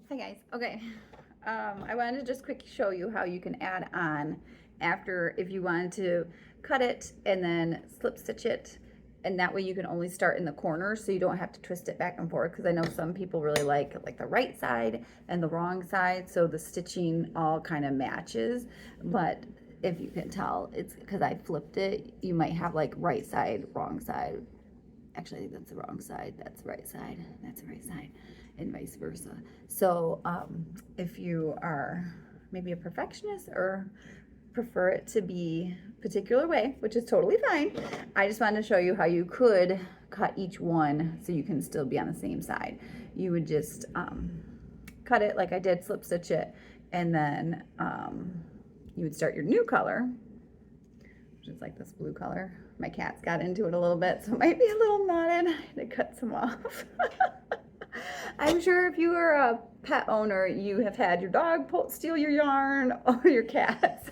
Hi guys. Okay. I wanted to just quick show you how you can add on after if you wanted to cut it and then slip stitch it, and that way you can only start in the corner so you don't have to twist it back and forth, because I know some people really like the right side and the wrong side, so the stitching all kind of matches. But if you can tell, it's because I flipped it, you might have like right side, wrong side. Actually, I think that's the wrong side. That's the right side. That's the right side, and vice versa. So, if you are maybe a perfectionist or prefer it to be a particular way, which is totally fine, I just wanted to show you how you could cut each one so you can still be on the same side. You would just cut it like I did, slip stitch it, and then you would start your new color, which is like this blue color. My cats got into it a little bit, so it might be a little knotted. I had to cut some off. I'm sure if you are a pet owner, you have had your dog steal your yarn or your cats.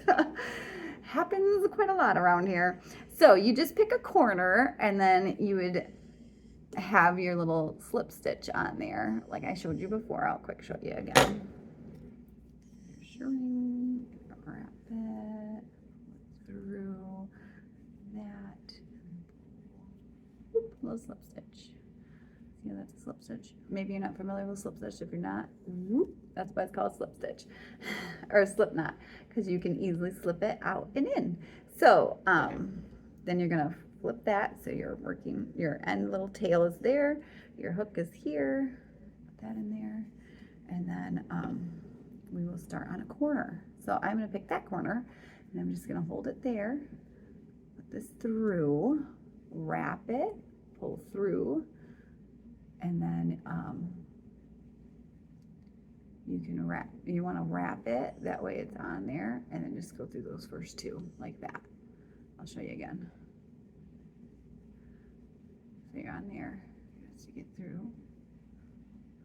Happens quite a lot around here. So you just pick a corner and then you would have your little slip stitch on there like I showed you before. I'll quick show you again. Shrink, wrap it through that. Oop, little slip stitch. See how that's a slip stitch? Maybe you're not familiar with slip stitch. If you're not, whoop, that's why it's called slip stitch or slip knot, because you can easily slip it out and in. So then you're gonna flip that so you're working, your end little tail is there, your hook is here, put that in there, and then we will start on a corner. So I'm gonna pick that corner and I'm just gonna hold it there, put this through, wrap it, pull through, and then you want to wrap it that way it's on there, and then just go through those first two like that. I'll show you again. So you're on there just to get through.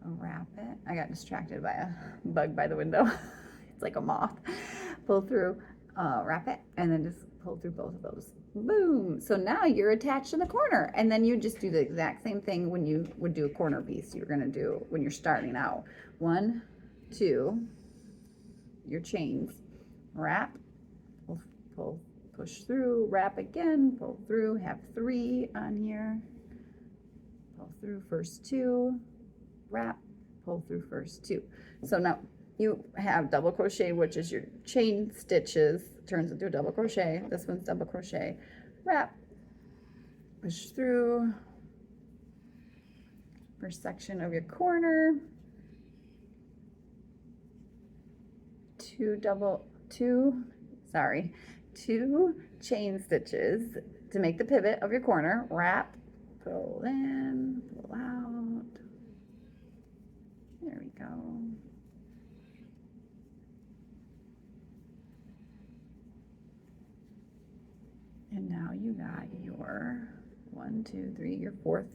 I'll wrap it. I got distracted by a bug by the window. It's like a moth. Pull through, wrap it, and then just pull through both of those. Boom. So now you're attached in the corner, and then you just do the exact same thing when you would do a corner piece. You're going to do when you're starting out. 1, 2, your chains, wrap, pull, push through, wrap again, pull through, have 3 on here, pull through first 2, wrap, pull through first 2. So now you have double crochet, which is your chain stitches, turns into a double crochet. This one's double crochet, wrap, push through, first section of your corner, 2 chain stitches to make the pivot of your corner, wrap, pull in, pull out, there we go. And now you got your 1, 2, 3, your 4th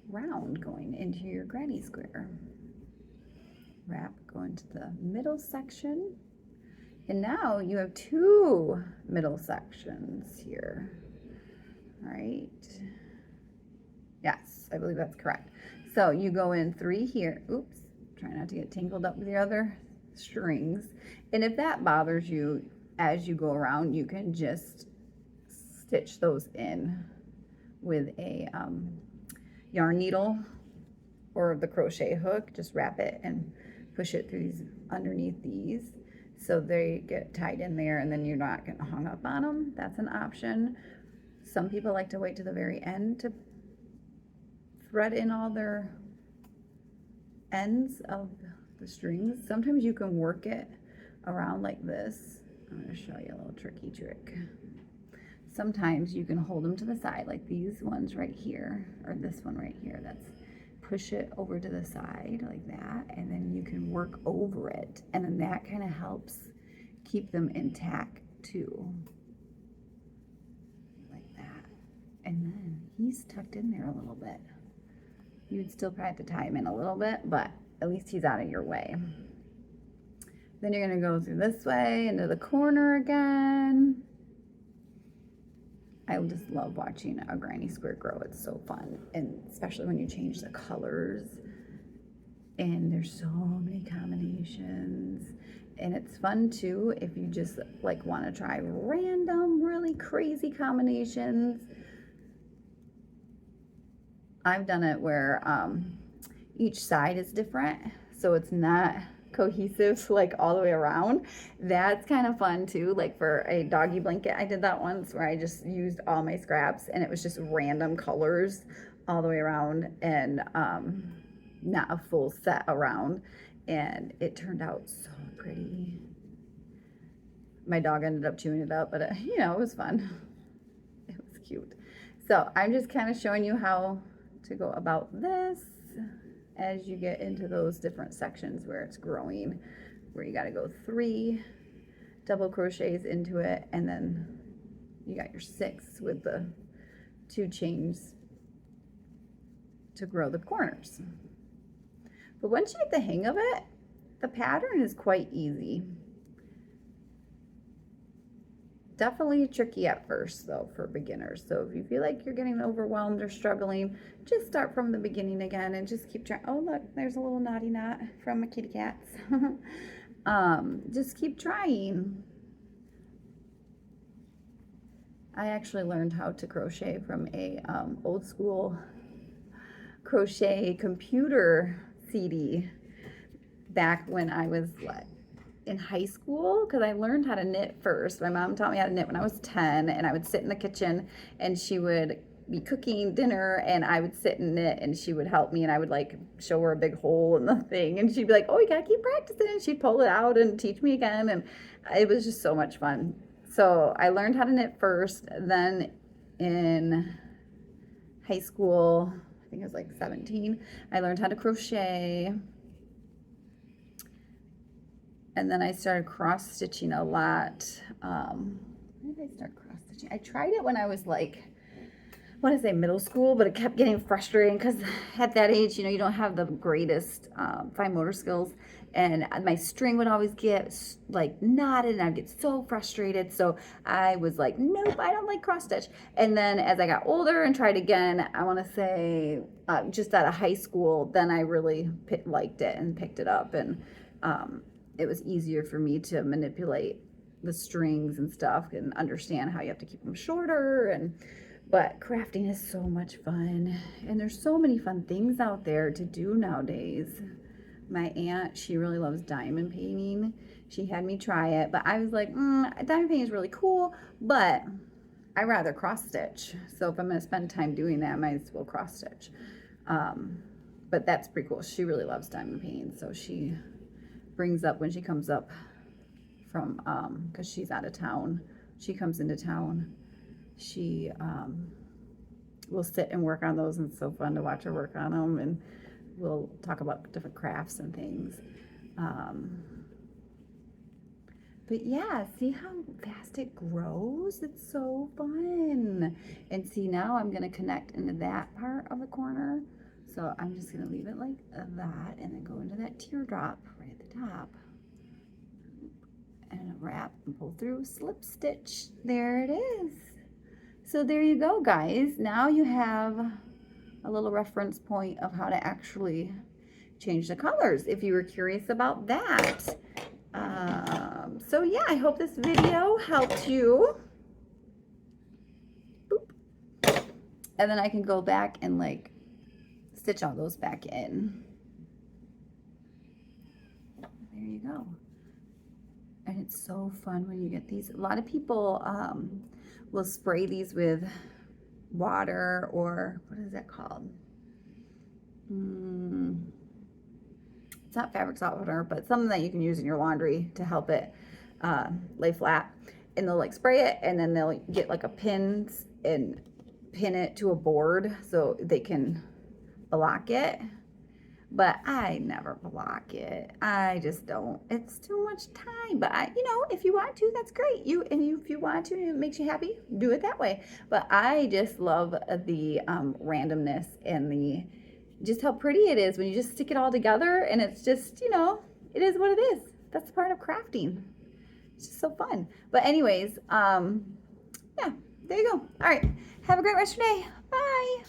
round going into your granny square. Wrap, go into the middle section, and now you have 2 middle sections here. All right. Yes, I believe that's correct. So you go in 3 here. Oops, try not to get tangled up with your other strings. And if that bothers you as you go around, you can just stitch those in with a yarn needle or the crochet hook. Just wrap it and push it through these underneath these so they get tied in there, and then you're not getting hung up on them. That's an option. Some people like to wait to the very end to thread in all their ends of the strings. Sometimes you can work it around like this. I'm going to show you a little tricky trick. Sometimes you can hold them to the side, like these ones right here, or this one right here. That's push it over to the side like that, and then you can work over it, and then that kind of helps keep them intact too, like that. And then he's tucked in there a little bit. You'd still probably have to tie him in a little bit, but at least he's out of your way. Then you're going to go through this way into the corner again. I just love watching a granny square grow. It's so fun, and especially when you change the colors. And there's so many combinations. And it's fun too if you just like want to try random, really crazy combinations. I've done it where each side is different, so it's not cohesive like all the way around. That's kind of fun too. Like for a doggy blanket, I did that once where I just used all my scraps and it was just random colors all the way around, and not a full set around, and it turned out so pretty. My dog ended up chewing it up, but you know, it was fun. It was cute. So I'm just kind of showing you how to go about this as you get into those different sections where it's growing, where you got to go 3 double crochets into it, and then you got your 6 with the 2 chains to grow the corners. But once you get the hang of it, the pattern is quite easy. Definitely tricky at first though for beginners. So if you feel like you're getting overwhelmed or struggling, just start from the beginning again and just keep trying. Oh look, there's a little naughty knot from my kitty cats. Just keep trying. I actually learned how to crochet from a old school crochet computer CD back when I was in high school, because I learned how to knit first. My mom taught me how to knit when I was 10, and I would sit in the kitchen and she would be cooking dinner and I would sit and knit and she would help me, and I would like show her a big hole in the thing and she'd be like, oh, you gotta keep practicing, and she'd pull it out and teach me again, and it was just so much fun. So I learned how to knit first, then in high school, I think I was like 17, I learned how to crochet. And then I started cross stitching a lot. When did I start cross stitching? I tried it when I was like, I want to say middle school, but it kept getting frustrating because at that age, you know, you don't have the greatest fine motor skills. And my string would always get like knotted and I'd get so frustrated. So I was like, nope, I don't like cross stitch. And then as I got older and tried again, I want to say just out of high school, then I really liked it and picked it up. And it was easier for me to manipulate the strings and stuff and understand how you have to keep them shorter. But crafting is so much fun, and there's so many fun things out there to do nowadays. My aunt, she really loves diamond painting. She had me try it, but I was like, diamond painting is really cool, but I rather cross stitch. So if I'm going to spend time doing that, I might as well cross stitch. But that's pretty cool. She really loves diamond painting, so she brings up when she comes up from because she's out of town, she comes into town, she will sit and work on those, and it's so fun to watch her work on them, and we'll talk about different crafts and things. But yeah, see how fast it grows? It's so fun. And see, now I'm gonna connect into that part of the corner. So I'm just gonna leave it like that and then go into that teardrop right at the top. And wrap and pull through, slip stitch. There it is. So there you go, guys. Now you have a little reference point of how to actually change the colors if you were curious about that. So yeah, I hope this video helped you. Boop. And then I can go back and like stitch all those back in. There you go. And it's so fun when you get these. A lot of people will spray these with water, or what is that called? It's not fabric softener, but something that you can use in your laundry to help it lay flat. And they'll like spray it, and then they'll get like a pin and pin it to a board so they can block it. But I never block it. I just don't. It's too much time. But you know, if you want to, that's great. If you want to, and it makes you happy, do it that way. But I just love the randomness and the just how pretty it is when you just stick it all together, and it's just, you know, it is what it is. That's part of crafting. It's just so fun. But anyways, yeah, there you go. All right. Have a great rest of your day. Bye.